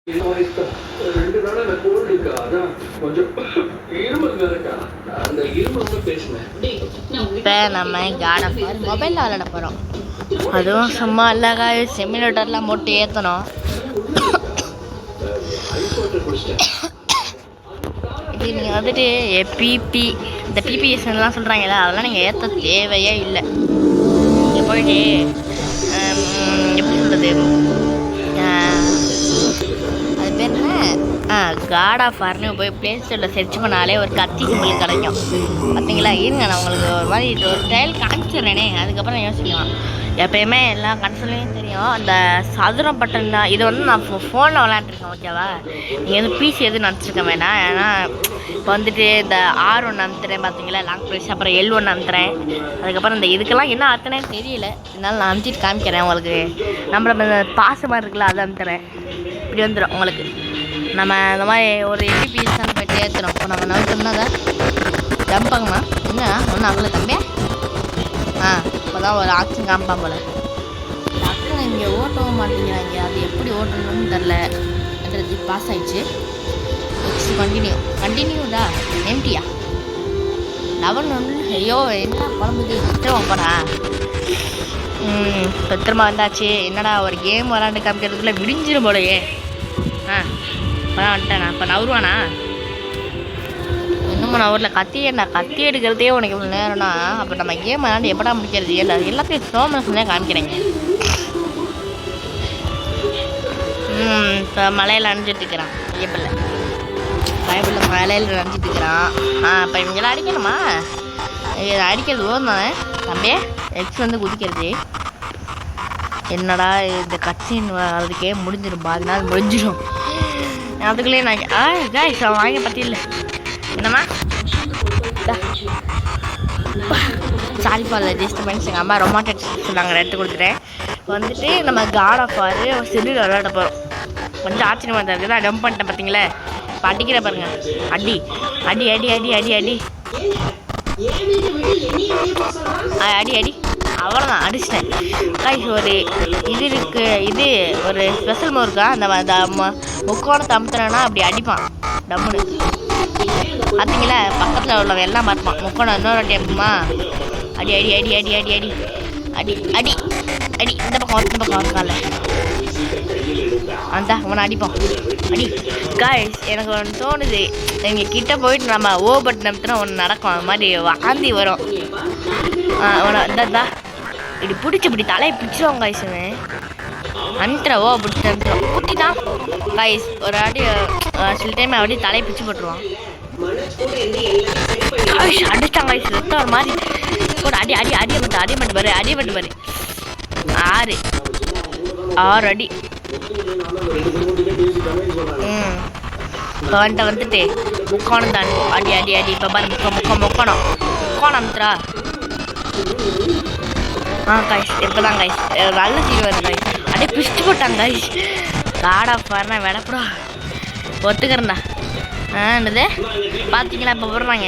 இப்போ நம்ம God of வார் மொபைலில் விளையாட போகிறோம். அதுவும் சும்மா இல்லைக்கா, சிமுலேட்டர்லாம் போட்டு ஏற்றணும். இது நீங்கள் வந்துட்டு பிபி இந்த பிபிஎஸ்லாம் சொல்கிறாங்களா, அதெல்லாம் நீங்கள் ஏற்ற தேவையே இல்லை. நீங்கள் போயிட்டு எப்படி சொல்கிறது, அது பேர் என்ன, காட் ஆஃப் வார்னு போய் ப்ளே ஸ்டோரில் சர்ச் பண்ணாலே ஒரு கத்தி சிம்பிள் கிடைக்கும். பார்த்தீங்களா? இருங்க, நான் உங்களுக்கு ஒரு மாதிரி ஒரு ட்ரையல் காமிச்சிடுறேனே, அதுக்கப்புறம் யோசிக்கலாம். எப்பயுமே எல்லா கன்சோல்லையும் தெரியும் அந்த சதுரம் பட்டன் தான். இது வந்து நான் ஃபோனில் விளையாண்டுருக்கேன், ஓகேவா? நீங்கள் வந்து பிசி எதுவும் நினச்சிருக்க வேணாம். ஏன்னா இப்போ வந்துட்டு இந்த R1 அமுத்துறேன் பார்த்தீங்களா, லாங் ப்ரெஸ், அப்புறம் L1 அமுத்துறேன். அதுக்கப்புறம் இந்த இதுக்கெல்லாம் என்ன அர்த்தனே தெரியல, இதனால் நான் அமுத்திட்டு காமிக்கிறேன் உங்களுக்கு. நம்மள பாசமாக இருக்குல்ல, அதை அமுத்துறேன், இப்படி வந்துடும் உங்களுக்கு. நம்ம இந்த மாதிரி ஒரு FPS தான் போய்ட்டு ஏற்றுறோம். இப்போ நம்ம நோக்கம்னா அதை ஜம்பாங்கம்மா என்ன ஒன்றும் அவ்வளோ தம்பியா. இப்போ தான் ஒரு ஆக்ஷன் காமிப்பான் போல். டக்குன்னு இங்கே ஓட்டவும் மாட்டேங்கிறாங்க, அது எப்படி ஓட்டணும்னு தெரில. அது பாஸ் ஆகிடுச்சு. நெக்ஸ்ட் கண்டினியூடா எம்டியா 11 ஐயோ என்ன குழம்புக்கு திட்டமாக போடா. இப்போ திரும்ப வந்தாச்சு. என்னடா ஒரு கேம் விளாண்டு காமிக்கிறதுக்குள்ளே விடிஞ்சிடும் போலையே. இப்போ தான் வந்துட்டேண்ணா. இப்போ நவருவானா? இன்னும் நான் ஊரில் கத்தி எடுக்கிறதே உனக்கு இவ்வளோ நேரம்னா, அப்போ நம்ம கேம் விளாண்டு எப்படா முடிக்கிறது? எல்லாத்தையும் சோமனஸ் தான் காமிக்கிறேங்க. இப்போ மலையில் அணிஞ்சிட்டு இருக்கிறான் பைபிளில் மலையில் அணிஞ்சிட்டு இருக்கிறான். இப்போ இவங்களாம் அடிக்கணுமா? இதை அடிக்கிறது ஓடுதானே தம்பே. எக்ஸ் வந்து குதிக்கிறது. என்னடா இந்த கட்சின் அதுக்கே முடிஞ்சிடும், 4 நாள் முடிஞ்சிடும். அதுக்குள்ளேயே நான் காய்ஸ் வாங்க பற்றி இல்லை. என்னம்மா சாரி ஃபார் டிஸ்டர்பன்ஸ். எங்கள் அம்மா ரொமாட்டிக் நாங்கள் எடுத்து கொடுத்துட்டேன். வந்துட்டு நம்ம காட் ஆஃப் வார் ஒரு செல்லில் விளையாட போகிறோம். கொஞ்சம் ஆச்சரியமாக தான் இருக்குது. நான் டம்ப் பண்ணிட்டேன் பார்த்தீங்களே. இப்போ அடிக்கிற பாருங்க, அடி அடி அடி அடி அடி அடி அடி அடி அவ்வளோதான், அடிச்சிட்டேன். காய்ஸ் ஒரு இது இருக்குது, இது ஒரு ஸ்பெஷல் மோ இருக்கா, அந்த முக்கோணத்தை அமுத்துறேன்னா அப்படி அடிப்பான் டம்முன்னு. பார்த்தீங்களா? பக்கத்தில் உள்ளவங்க எல்லாம் பார்ப்பான். முக்கோணம் இன்னொரு அடி அடிக்குமா, அடி அடி அடி அடி அடி அடி அடி அடி அடி இந்த பக்கம் இருக்கால அந்த அவனை அடிப்போம். அடி காய்ஸ், எனக்கு ஒன்று தோணுது, எங்கள் கிட்டே போயிட்டு நம்ம பட்டன் அமுத்துனா ஒன்று நடக்கும். அது மாதிரி வாந்தி வரும். அவனை இந்தா இப்படி பிடிச்சி இப்படி தலையை பிடிச்சிருவாங்க காய்ஸ். அனுத்துற பிடிச்சி அனுத்துறோம் ஊற்றிட்டான் காய்ஸ். ஒரு அடி சில டைம் அப்படியே தலையை பிடிச்சி போட்டுருவான். அடிச்சாங்க காய்ஸ், ரத்தம் ஒரு மாதிரி ஒரு அடி அடி அடியை மட்டும் பாரு 6 அடி. இப்போ வந்துட்டு முக்கோணம் தான் அடி அடி அடி. இப்போ பாரு முக்கோணம் அமுத்துறா. காய்ஸ் இப்போ தான் காய்ஸ் நல்ல சீன் வருது காய்ஸ். அப்படியே பிடிச்சி போட்டாங்க காய்ஸ். காட் ஆஃப் வார்னா விடப்படா ஒத்துக்கிறேன்டா. என்னது பார்த்தீங்களா? இப்போ போடுறாங்க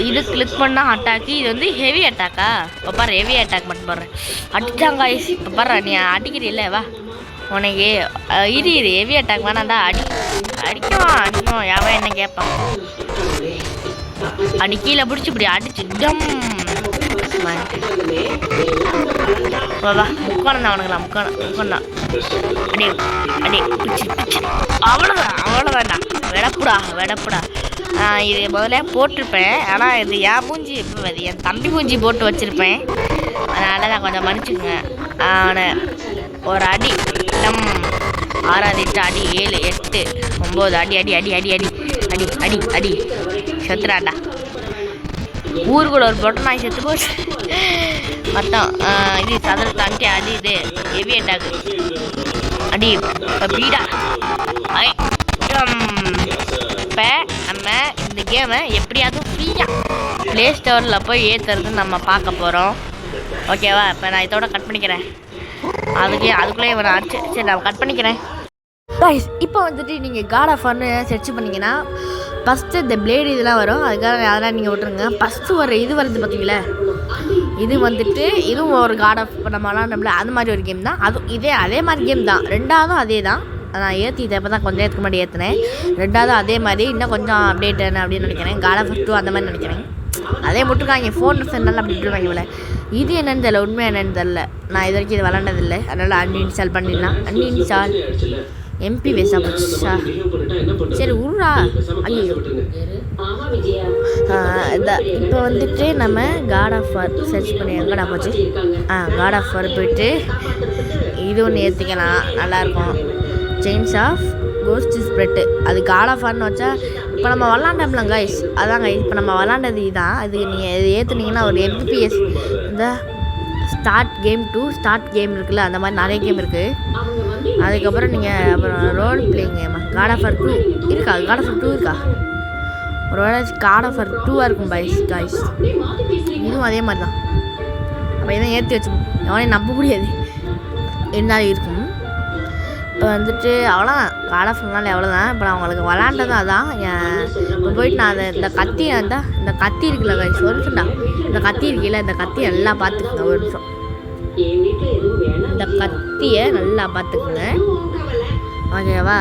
இது கிளிக் பண்ணால் அட்டாக்கு. இது வந்து ஹெவி அட்டாக்கா? இப்போ பாரு ஹெவி அட்டாக் மட்டும் போடுறேன். அடிச்சாங்க காய்ஸ். இப்போ பாரு நீ அடிக்கிறீல்ல, வா உனக்கு இது ஹெவி அட்டாக் வேணாண்டா. அடிக்கும் யாவன் என்ன கேட்பான். அடி கீழே பிடிச்சி இப்படி அடிச்சு டம். வா முக்கோணம் தான் அவனுங்களா, முக்கோணம் தான். அடி பிடிச்சி அவ்வளோதான்டா. வெடப்புடா. இது முதல்ல போட்டிருப்பேன், ஆனால் இது என் மூஞ்சி இப்போ என் தம்பி மூஞ்சி போட்டு வச்சுருப்பேன். அதனால தான் கொஞ்சம் மன்னிச்சுக்குங்க. அவனை ஒரு அடி டம். 6 அடி 7 8 9 அடி அடி அடி அடி அடி அடி அடி அடி செத்துறாண்டா. ஊருக்குள்ள ஒரு பொட்டை நாய் செத்து போச்சு மொத்தம். இது சதுரத்தான்ட்டு அடி. இது ஹெவி அட்டாக் அடி. இப்போ பீடா இப்போ நம்ம இந்த கேமை எப்படியாவது ஃப்ரீயாக ப்ளே ஸ்டோரில் போய் ஏற்றுறதுன்னு நம்ம பார்க்க போகிறோம், ஓகேவா? இப்போ நான் இதோட கட் பண்ணிக்கிறேன். அதுக்குள்ளே இவனை அடிச்சு சரி நான் கட் பண்ணிக்கிறேன். கைஸ் இப்போ வந்துட்டு நீங்கள் காட் ஆஃப் வார்னு சர்ச் பண்ணிங்கன்னா ஃபஸ்ட்டு இந்த பிளேடு இதெல்லாம் வரும். அதுக்காக அதெல்லாம் நீங்கள் விட்டுருங்க. ஃபஸ்ட்டு வர இது வருது பார்த்தீங்களா, இது வந்துட்டு இதுவும் ஒரு காட் ஆஃப் நம்ம விளாண்டோம்ல அது மாதிரி ஒரு கேம் தான். அதுவும் அதே மாதிரி கேம் தான். ரெண்டாவதும் அதே தான். நான் ஏற்றிட்டேன். இப்போ தான் கொஞ்சம் நேரத்துக்கு முன்னாடி ஏற்றினேன். ரெண்டாவது அதே மாதிரி இன்னும் கொஞ்சம் அப்டேட் அப்படின்னு நினைக்கிறேன். God of War 2 அந்த மாதிரி நினைக்கிறேன். அதே முட்டுருக்காங்க ஃபோன் சென்னால் அப்படி விட்டுருவாங்க இவ்வளோ. இது என்னன்னு தெரியல, உண்மையாக என்னன்னு தெரில. நான் இது வரைக்கும் இது விளாண்டதில்லை, அதனால் அன்இன்ஸ்டால் பண்ணிடலாம். அன்இன்ஸ்டால் எம்பி வேஸ்டாக போச்சுச்சா? சரி உருடா. ஐயோ இப்போ வந்துட்டு நம்ம God of War சர்ச் பண்ணி எங்கடா போச்சு? God of War போய்ட்டு இது ஒன்று ஏற்றிக்கலாம், நல்லாயிருக்கும். Chains of ghost spread. அது God of Warன்னு வச்சா இப்போ நம்ம விளாண்டோம்ல கைஸ், அதாங்க இப்போ நம்ம விளாண்டது இதுதான். அது நீங்கள் இது ஏற்றுனீங்கன்னா ஒரு FPS இந்த ஸ்டார்ட் கேம் 2 ஸ்டார்ட் கேம் இருக்குல்ல, அந்த மாதிரி நிறைய கேம் இருக்குது. அதுக்கப்புறம் நீங்கள் அப்புறம் ரோல் பிளேயிங் கேமா God of War 2 இருக்கா? God of War 2 இருக்கா? ஒரு வேளை God of War 2ஆக இருக்கும் கைஸ். இதுவும் அதே மாதிரி தான். அப்போ எதுவும் ஏற்றி வச்சுக்கணும், எவனையும் நம்ப முடியாது, இருந்தாலும் இருக்கும். இப்போ வந்துட்டு அவ்வளோதான், God of Warனால எவ்வளோதான். இப்போ நான் உங்களுக்கு விளாண்டதும் அதான். இப்போ போயிட்டு நான் இந்த கத்தி இருந்தால் இந்த கத்தி இருக்குல்ல கைஸ், ஒரு நிமிஷம்டா. இந்த கத்தி இருக்குல்ல, இந்த கத்தியை நல்லா பார்த்துக்குங்க. ஒரு நிமிஷம், இந்த கத்தியை நல்லா பார்த்துக்குங்க, ஓகேவா?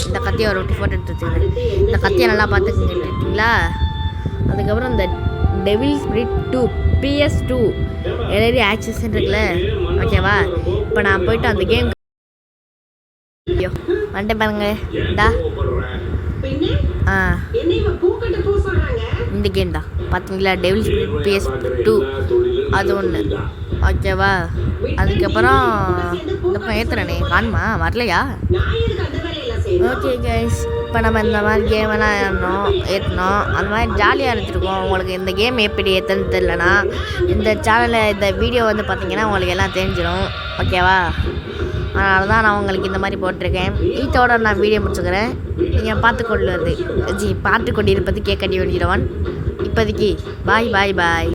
இந்த கத்தியை ஒரு ஃபோட்டோ எடுத்து வச்சுக்கிறேன். இந்த கத்தியை நல்லா பார்த்துக்குங்க, எடுத்துக்கிங்களா? அதுக்கப்புறம் இந்த devil spirit 2 PS2 LED access இருக்குல்ல, ஓகேவா? இப்போ நான் போயிட்டு அந்த கேம் வந்துட்டு பாருங்க, டா இந்த கேம் தான் பார்த்தீங்களா, டெவில் ஸ்பிரிட் PS2 அது ஒன்று, ஓகேவா? அதுக்கப்புறம் இந்த பக்கம் ஏற்றுறேனே காணுமா, வரலையா? ஓகே கைஸ், இப்போ நம்ம இந்த மாதிரி கேமெல்லாம் ஏற்றினோம், அந்த மாதிரி ஜாலியாக இருந்துருக்கோம். உங்களுக்கு இந்த கேம் எப்படி ஏற்றுன்னு தெரிலனா இந்த சேனலில் இந்த வீடியோ வந்து பார்த்தீங்கன்னா உங்களுக்கு எல்லாம் தெரிஞ்சிடும், ஓகேவா? அதனால தான் நான் உங்களுக்கு இந்த மாதிரி போட்டிருக்கேன். இதோட நான் வீடியோ முடிச்சுக்கிறேன். நீங்கள் பார்த்து கொண்டிருப்பது கேட்க வேண்டியவன். இப்போதைக்கு பாய் பாய் பாய்.